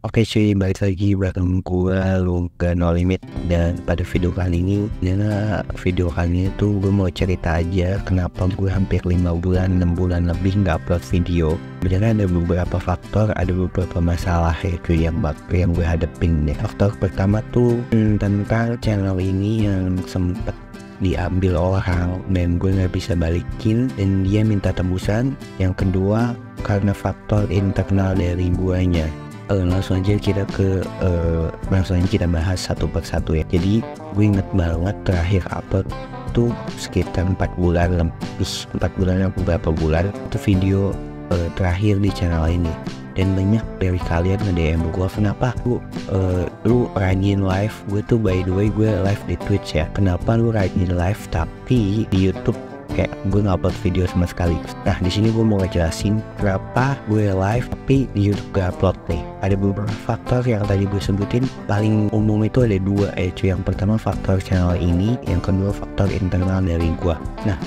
Oke cuy, balik lagi bareng gua Luga No Limit. Dan pada video kali ini tuh gue mau cerita aja kenapa gue hampir 5 bulan, 6 bulan lebih nggak upload video. Sebenarnya ada beberapa faktor, ada beberapa masalah ya cuy yang gue hadepin nih. Faktor pertama tuh tentang channel ini yang sempet diambil orang dan gue nggak bisa balikin dan dia minta tebusan. Yang kedua karena faktor internal dari guanya. Langsung aja kita bahas satu persatu ya. Jadi gue inget banget terakhir upload tuh sekitar 4 bulan lebih, 4 bulan atau beberapa bulan itu video terakhir di channel ini. Dan banyak dari kalian nge-DM gue, kenapa lu rajin live. Gue tuh by the way gue live di Twitch ya, kenapa lu rajin live tapi di YouTube kayak gue nge-upload video sama sekali. Nah di sini gue mau ngejelasin kenapa gue live tapi di YouTube gak upload nih. Ada beberapa faktor yang tadi gue sebutin, paling umum itu ada dua cuy. Yang pertama faktor channel ini, yang kedua faktor internal dari gue. Nah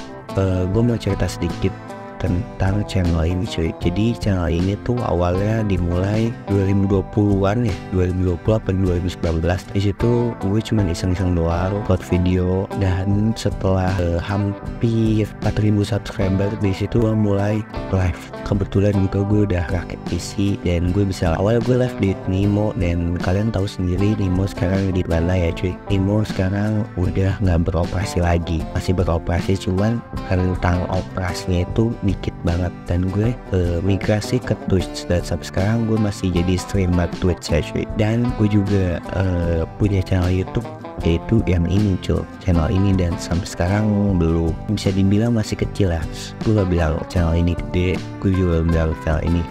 gue mau cerita sedikit tentang channel ini cuy. Jadi channel ini tuh awalnya dimulai 2020-an ya, 2020 atau 2019. Di situ gue cuma iseng-iseng doang upload video, dan setelah hampir 4.000 subscriber di situ gue mulai live. Kebetulan juga gue udah rakit PC dan gue bisa. Awalnya gue live di Nimo, dan kalian tahu sendiri Nimo sekarang di mana ya cuy. Nimo sekarang udah nggak beroperasi lagi, masih beroperasi cuman rentang operasinya itu dikit banget. Dan gue migrasi ke Twitch, dan sampai sekarang gue masih jadi streamer Twitch ya cuy. Dan gue juga punya channel YouTube, yaitu yang ini cuy, channel ini, dan sampai sekarang belum, bisa dibilang masih kecil ya. Gue gak bilang channel ini gede, gue juga bilang channel ini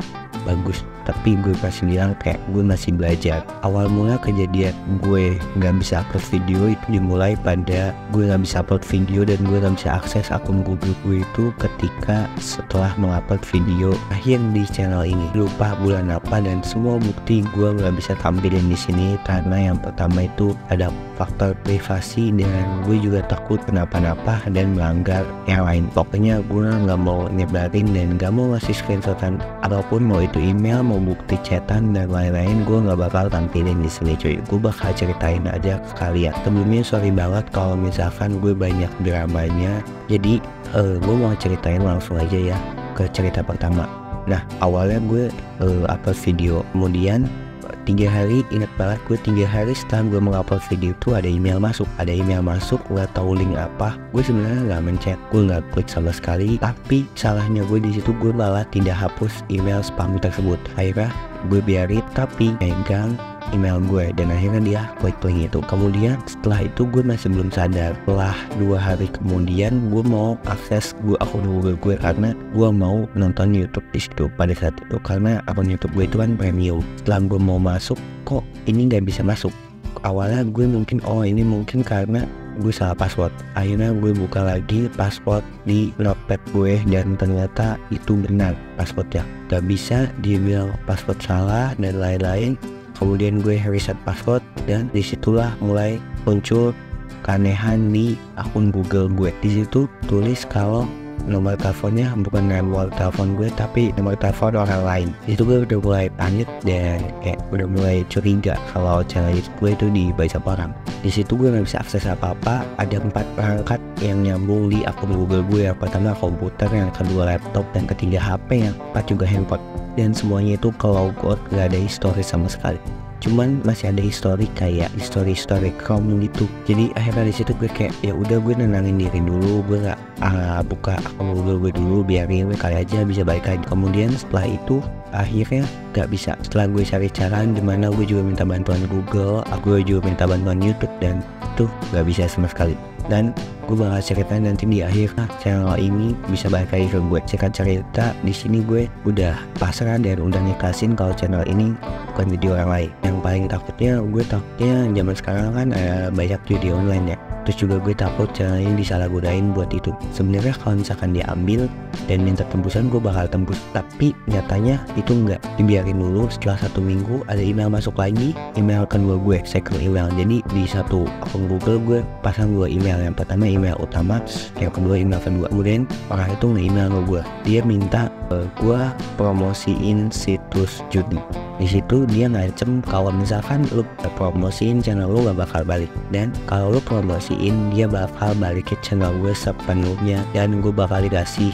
bagus, tapi gue pasti bilang kayak gue masih belajar. Awal mula kejadian gue nggak bisa upload video itu dimulai pada gue nggak bisa upload video dan gue nggak bisa akses akun Google gue itu ketika setelah mengupload video akhir di channel ini. Lupa bulan apa, dan semua bukti gue nggak bisa tampilin di sini karena yang pertama itu ada faktor privasi, dan gue juga takut kenapa-napa dan melanggar yang lain. Pokoknya gue nggak mau nyebarin dan nggak mau ngasih screenshotan ataupun, mau itu email, mau bukti chatan dan lain-lain, gue nggak bakal tampilin di sini cuy. Gue bakal ceritain aja ke kalian. Sebelumnya sorry banget kalau misalkan gue banyak dramanya. Jadi gue mau ceritain langsung aja ya ke cerita pertama. Nah awalnya gue upload video, kemudian 3 hari, inget banget gue 3 hari setelah gue mengupload video itu ada email masuk. Gak tahu link apa. Gue sebenarnya nggak mencet, gue nggak klik sama sekali. Tapi salahnya gue di situ, gue malah tidak hapus email spam tersebut. Akhirnya gue biarin tapi megang email gue, dan akhirnya dia klik link itu. Kemudian setelah itu gue masih belum sadar. Setelah 2 hari kemudian gue mau akses akun Google gue karena gue mau nonton YouTube di situ pada saat itu, karena akun YouTube gue itu kan premium. Setelah gue mau masuk, kok ini nggak bisa masuk. Awalnya gue ini mungkin karena gue salah password. Akhirnya gue buka lagi password di notepad gue, dan ternyata itu benar passwordnya. Gak bisa, dibilang password salah dan lain-lain. Kemudian gue reset password, dan disitulah mulai muncul keanehan di akun Google gue. Di situ tulis kalau nomor teleponnya bukan nomor telepon gue tapi nomor telepon orang lain. Itu gue udah mulai panik dan kayak udah mulai curiga kalau channel gue itu dibaca orang. Di situ gue nggak bisa akses apa-apa. Ada 4 perangkat yang nyambung di akun Google gue. Yang pertama komputer, yang kedua laptop, dan ketiga HP, yang keempat juga handphone. Dan semuanya itu ke logout, gak ada history sama sekali. Cuman masih ada history kayak history Chrome gitu. Jadi akhirnya di situ gue kayak ya udah, gue nenangin diri dulu, gue nggak buka akun Google gue dulu, biarin kali aja bisa balik lagi. Kemudian setelah itu akhirnya nggak bisa. Setelah gue cari cara gimana, gue juga minta bantuan Google, gue juga minta bantuan YouTube, dan itu nggak bisa sama sekali. Dan gue bakal ceritain nanti di akhir channel ini bisa balik lagi ke gue. Singkat cerita, di sini gue udah pasrah dan udah ngikasin kalau channel ini bukan video orang lain. Yang paling gue takutnya zaman sekarang kan banyak judi online ya. Terus juga gue takut channel ini disalahgunain buat itu. Sebenarnya kalau misalkan diambil dan minta tembusan, gue bakal tembus. Tapi nyatanya itu enggak, dibiarin dulu. Setelah 1 minggu ada email masuk lagi, email kedua gue, second email. Jadi di satu akun Google gue pasang 2 email. Yang pertama email utama, yang kedua email kedua. Kemudian orang itu nge-email ke gue, dia minta gue promosiin situs judi. Di situ dia ngancem kalau misalkan lu promosiin channel lu gak bakal balik, dan kalau lu promosiin dia bakal balikin channel gue sepenuhnya, dan gue bakal dikasih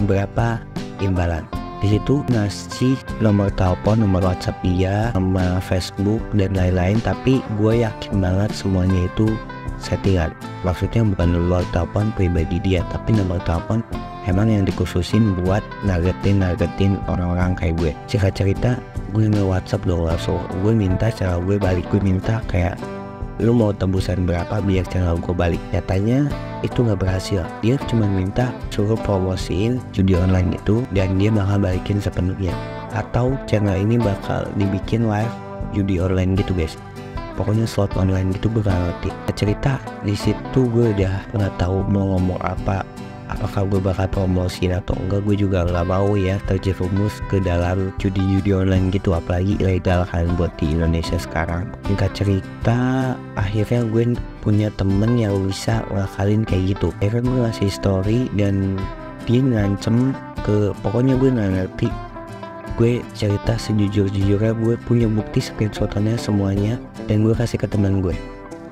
berapa imbalan. Di situ ngasih nomor telepon, nomor WhatsApp dia, sama Facebook dan lain-lain, tapi gue yakin banget semuanya itu settingan. Maksudnya bukan nomor telepon pribadi dia, tapi nomor telepon emang yang dikhususin buat nargetin orang-orang kayak gue. Singkat cerita, gue nge-WhatsApp dong langsung, gue minta channel gue balik. Gue minta kayak, lu mau tembusan berapa biar channel gue balik. Nyatanya itu gak berhasil. Dia cuma minta suruh promosiin judi online itu, dan dia bakal balikin sepenuhnya, atau channel ini bakal dibikin live judi online gitu guys. Pokoknya slot online gitu gue gak ngerti. Cerita di situ gue udah nggak tahu mau ngomong apa. Apakah gue bakal promosiin atau enggak, gue juga nggak mau ya terjerumus ke dalam judi-judi online gitu, apalagi ilegal kan buat di Indonesia sekarang. Singkat cerita, akhirnya gue punya temen yang bisa ngakalin kayak gitu. Akhirnya gue ngasih story dan dia ngancem ke, pokoknya gue nggak ngerti. Gue cerita sejujur-jujurnya, gue punya bukti screenshotannya semuanya, dan gue kasih ke teman gue.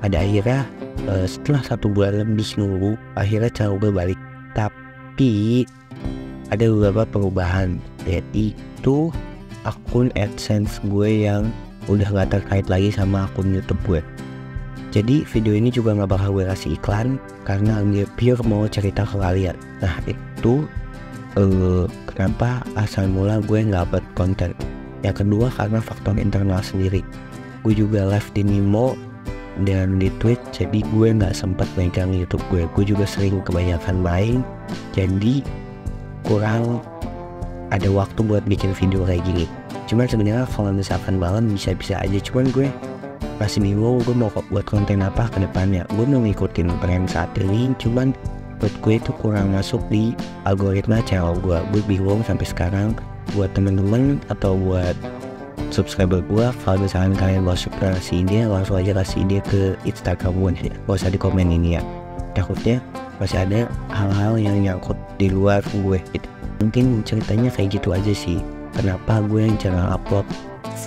Pada akhirnya setelah 1 bulan lebih nunggu, akhirnya channel gue balik. Tapi ada beberapa perubahan, yaitu akun AdSense gue yang udah gak terkait lagi sama akun YouTube gue. Jadi video ini juga gak bakal gue kasih iklan, karena gue pure mau cerita ke kalian. Nah itu kenapa asal mula gue gak upload konten. Yang kedua karena faktor internal sendiri. Gue juga live di Nimo dan di Twitch, jadi gue nggak sempat megang YouTube gue. Gue juga sering kebanyakan main, jadi kurang ada waktu buat bikin video kayak gini. Cuman sebenarnya kalau misalkan malam bisa-bisa aja, cuman gue masih bingung gue mau buat konten apa ke depannya. Gue mau ngikutin brand saat ini, cuman buat gue itu kurang masuk di algoritma channel gue. Gue bingung sampai sekarang. Buat temen-temen atau buat subscriber gue, kalau misalkan kalian mau suka kasih ide, langsung aja kasih ide ke Instagram gue, gak usah di komen ini ya. Takutnya masih ada hal-hal yang nyangkut di luar gue gitu. Mungkin ceritanya kayak gitu aja sih, kenapa gue jarang upload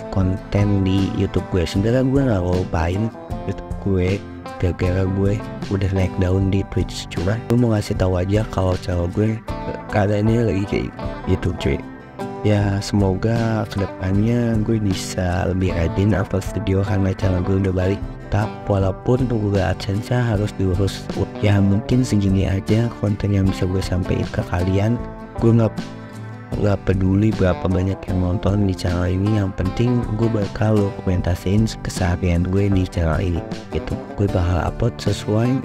konten di YouTube gue. Sebenarnya gue gak lupain YouTube gue gara-gara gue udah naik daun di Twitch, cuma gue mau ngasih tahu aja kalau channel gue keadaannya lagi kayak gitu cuy. Ya semoga kedepannya gue bisa lebih rajin upload video karena channel gue udah balik. Tapi walaupun Google AdSense harus diurus, ya mungkin segini aja konten yang bisa gue sampaikan ke kalian. Gue nggak peduli berapa banyak yang nonton di channel ini, yang penting gue bakal dokumentasiin keseharian gue di channel ini gitu. Gue bakal upload sesuai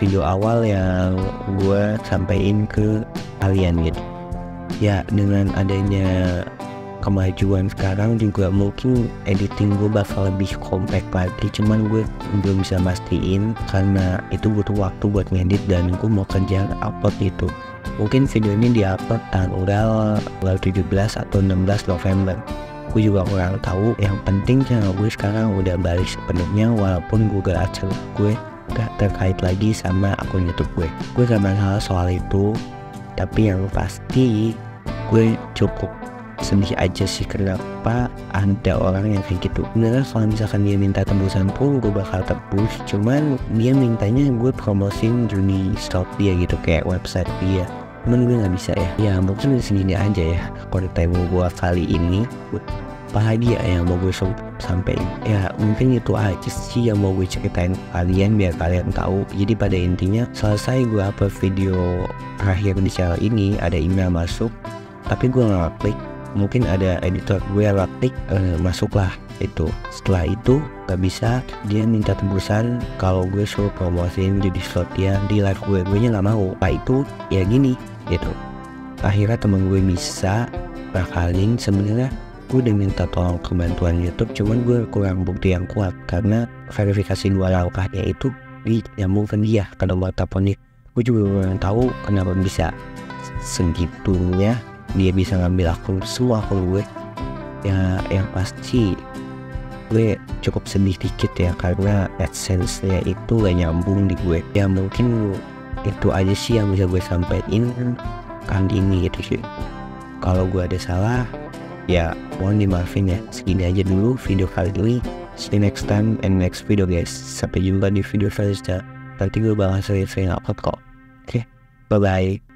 video awal yang gue sampaikan ke kalian gitu. Ya dengan adanya kemajuan sekarang juga mungkin editing gue bakal lebih compact lagi, cuman gue belum bisa mastiin karena itu butuh waktu buat ngedit dan gue mau kejar upload itu. Mungkin video ini diupload tanggal 17 atau 16 November. Gue juga kurang tahu, yang penting channel gue sekarang udah balik sepenuhnya, walaupun Google AdSense gue gak terkait lagi sama akun YouTube gue. Gue gak masalah soal itu, tapi yang pasti gue cukup sedih aja sih kenapa ada orang yang kayak gitu. Beneran kalau misalkan dia minta tembusan pun gue bakal tebus, cuman dia mintanya gue promosiin judi slot dia gitu, kayak website dia. Cuman gue gak bisa ya. Ya mungkin segini aja ya konten gue kali ini. Apalagi ya yang mau gue sampein, ya mungkin itu aja sih yang mau gue ceritain ke kalian biar kalian tahu. Jadi pada intinya selesai gue upload video terakhir di channel ini, ada email masuk tapi gue nggak klik. Mungkin ada editor gue yang klik, masuklah itu. Setelah itu gak bisa, dia minta tembusan kalau gue suruh promosiin judi slot dia di live gue. Gue nya nggak mau. Nah itu ya gini gitu. Akhirnya temen gue bisa bakalin. Sebenarnya gue udah minta tolong ke bantuan YouTube, cuman gue kurang bukti yang kuat karena verifikasi 2 langkahnya itu nyambungkan dia ke nomor teleponnya. Gue juga kurang tahu kenapa bisa segitunya dia bisa ngambil semua akun gue. Ya yang pasti gue cukup sedih dikit ya karena AdSense-nya itu gak nyambung di gue. Ya mungkin itu aja sih yang bisa gue sampaikan kali ini gitu sih. Kalau gue ada salah, ya mohon dimaafin ya. Segini aja dulu video kali ini. See you next time and next video guys. Sampai jumpa di video selanjutnya. Nanti gue bakal sering-sering upload kok. Oke, bye-bye.